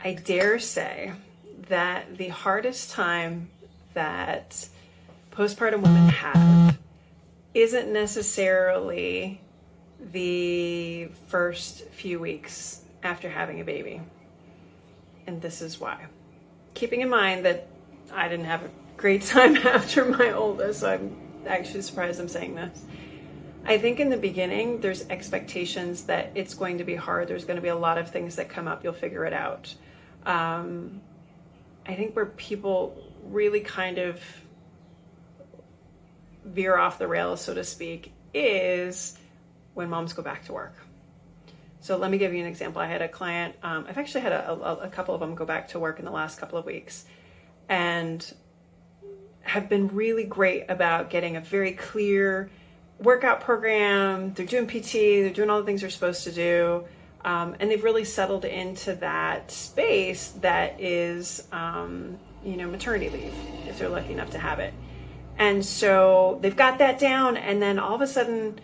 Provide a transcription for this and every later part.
I dare say that the hardest time that postpartum women have isn't necessarily the first few weeks after having a baby. And this is why. Keeping in mind that I didn't have a great time after my oldest, so I'm actually surprised I'm saying this. I think in the beginning, there's expectations that it's going to be hard. There's going to be a lot of things that come up. You'll figure it out. I think where people really kind of veer off the rails, so to speak, is when moms go back to work. So let me give you an example. I had a client, I've actually had a couple of them go back to work in the last couple of weeks, and have been really great about getting a very clear workout program. They're doing PT, they're doing all the things they're supposed to do. And they've really settled into that space that is, maternity leave, if they're lucky enough to have it. And so they've got that down, and then all of a sudden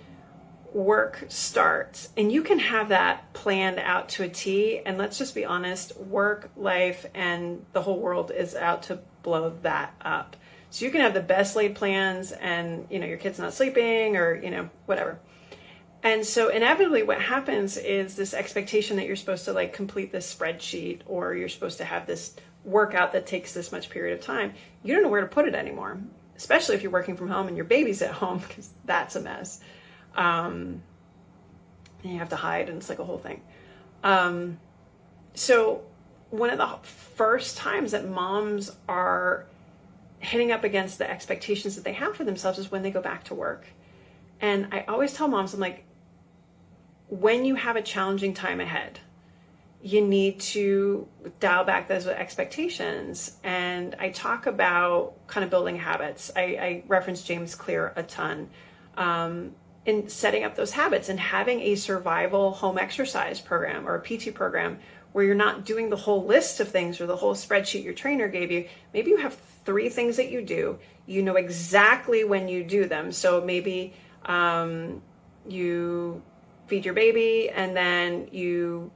work starts, and you can have that planned out to a T. And let's just be honest, work, life, and the whole world is out to blow that up. So you can have the best laid plans, and your kid's not sleeping, or whatever. And so inevitably what happens is this expectation that you're supposed to complete this spreadsheet, or you're supposed to have this workout that takes this much period of time. You don't know where to put it anymore, especially if you're working from home and your baby's at home, because that's a mess. And you have to hide, and it's like a whole thing. So one of the first times that moms are hitting up against the expectations that they have for themselves is when they go back to work. And I always tell moms, I'm like, when you have a challenging time ahead, you need to dial back those expectations. And I talk about kind of building habits. I reference James Clear a ton in setting up those habits, and having a survival home exercise program or a PT program where you're not doing the whole list of things or the whole spreadsheet your trainer gave you. Maybe you have 3 things that you do. You know exactly when you do them. So maybe you feed your baby, and then you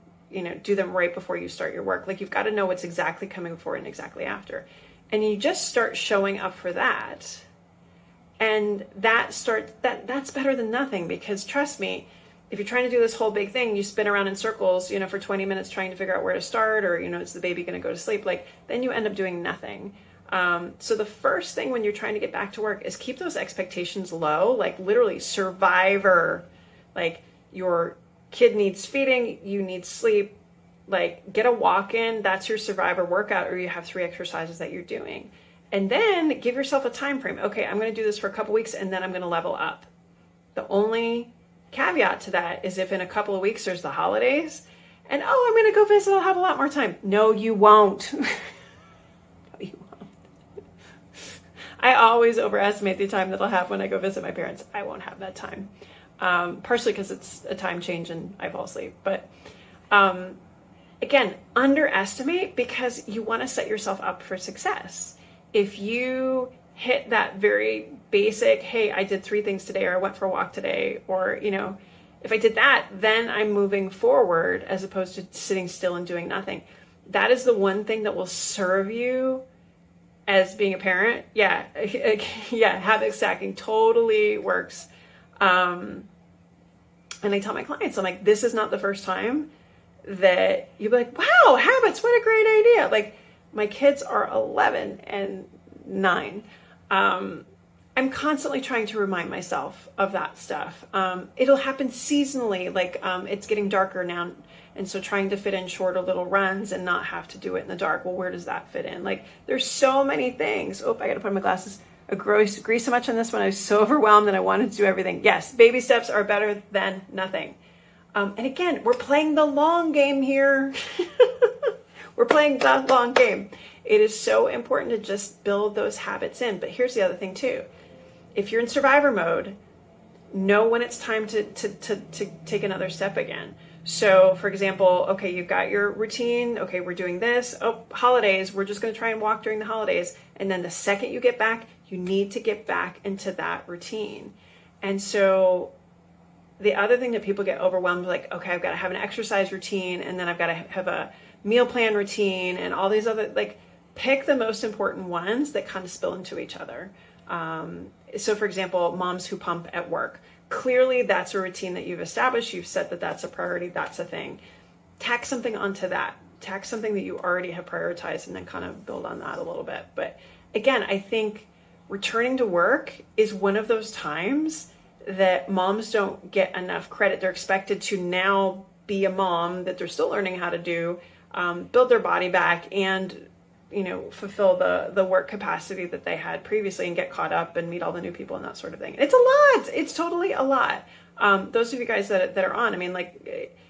do them right before you start your work. You've got to know what's exactly coming before and exactly after. And you just start showing up for that. And that's better than nothing, because trust me, if you're trying to do this whole big thing, you spin around in circles, for 20 minutes trying to figure out where to start, or, is the baby going to go to sleep? Then you end up doing nothing. So the first thing when you're trying to get back to work is keep those expectations low, literally survivor. Your kid needs feeding, you need sleep, get a walk in, that's your survivor workout, or you have 3 exercises that you're doing. And then give yourself a time frame. Okay, I'm going to do this for a couple weeks, and then I'm going to level up. The only caveat to that is if in a couple of weeks there's the holidays, and I'm going to go visit, I'll have a lot more time. No, you won't. No, you won't. I always overestimate the time that I'll have when I go visit my parents. I won't have that time. Partially because it's a time change and I fall asleep. But again, underestimate, because you want to set yourself up for success. If you hit that very basic, hey, I did 3 things today, or I went for a walk today, or, if I did that, then I'm moving forward, as opposed to sitting still and doing nothing. That is the one thing that will serve you as being a parent. Yeah, habit stacking totally works. And I tell my clients, I'm like, this is not the first time that you'll be like, wow, habits, what a great idea. My kids are 11 and 9. I'm constantly trying to remind myself of that stuff. It'll happen seasonally, it's getting darker now, and so trying to fit in shorter little runs and not have to do it in the dark. Well, where does that fit in? There's so many things. Oh, I gotta put on my glasses. I agree so much on this one. I was so overwhelmed that I wanted to do everything. Yes, baby steps are better than nothing. And again, we're playing the long game here. We're playing the long game. It is so important to just build those habits in. But here's the other thing too. If you're in survivor mode, know when it's time to take another step again. So for example, okay, you've got your routine. Okay, we're doing this. Oh, holidays, we're just going to try and walk during the holidays. And then the second you get back, you need to get back into that routine. And so the other thing that people get overwhelmed, okay, I've got to have an exercise routine, and then I've got to have a meal plan routine and all these other, like, pick the most important ones that kind of spill into each other. So for example, moms who pump at work, clearly that's a routine that you've established. You've said that that's a priority. That's a thing. Tack something onto that. Tack something that you already have prioritized and then kind of build on that a little bit. But again, I think returning to work is one of those times that moms don't get enough credit. They're expected to now be a mom that they're still learning how to do, build their body back and, fulfill the work capacity that they had previously and get caught up and meet all the new people and that sort of thing. It's a lot. It's totally a lot. Those of you guys that are on, I mean, like,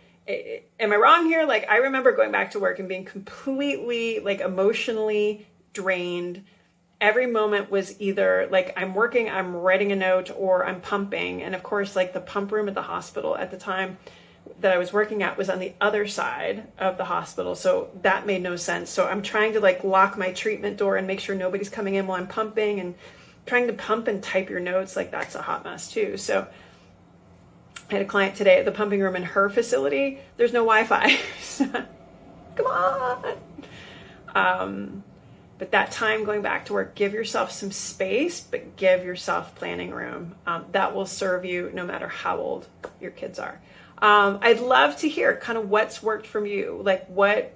am I wrong here? Like, I remember going back to work and being completely, like, emotionally drained. Every moment was either like I'm working, I'm writing a note, or I'm pumping. And of course, like, the pump room at the hospital at the time that I was working at was on the other side of the hospital. So that made no sense. So I'm trying to, like, lock my treatment door and make sure nobody's coming in while I'm pumping, and trying to pump and type your notes. Like, that's a hot mess too. So I had a client today at the pumping room in her facility. There's no Wi-Fi. Come on. But that time going back to work, give yourself some space, but give yourself planning room. That will serve you no matter how old your kids are. I'd love to hear kind of what's worked from you. Like, what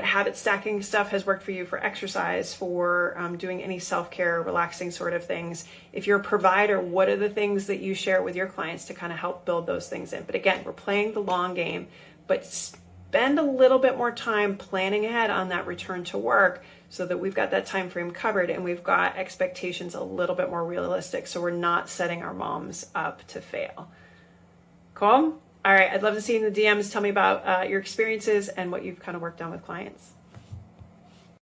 habit stacking stuff has worked for you for exercise, for doing any self-care, relaxing sort of things. If you're a provider, what are the things that you share with your clients to kind of help build those things in? But again, we're playing the long game, but spend a little bit more time planning ahead on that return to work so that we've got that time frame covered and we've got expectations a little bit more realistic, so we're not setting our moms up to fail. Cool? All right, I'd love to see you in the DMs. Tell me about your experiences and what you've kind of worked on with clients.